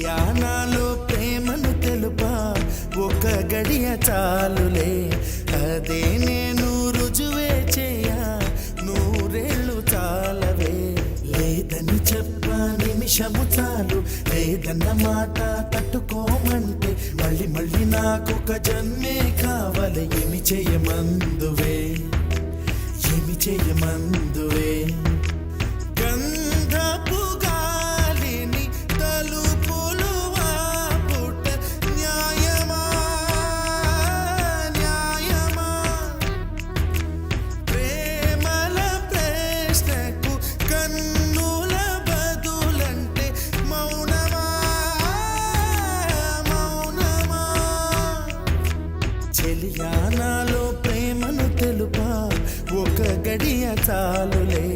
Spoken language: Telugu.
చెలియా నాలో ప్రేమను తెలుపా ఒక గడియ చాలులే అదే నేను రుజువే చేయా నూరేళ్ళు చాలవే లేదని చెప్పా నిమిషము చాలు లేదన్న మాట తట్టుకోమంటే మళ్ళీ మళ్ళీ నాకొక జన్మే కావాలి ఏమి చేయమందువే ఏమి చేయమందువే గంధపు గాలిని తలుపులు ఆపుట న్యాయమా న్యాయమా ప్రేమల ప్రశ్నకు కన్నుల బదులంటే మౌనమా మౌనమా చెలియా నాలో ప్రేమను తెలుపా ఒక గడియ చాలులే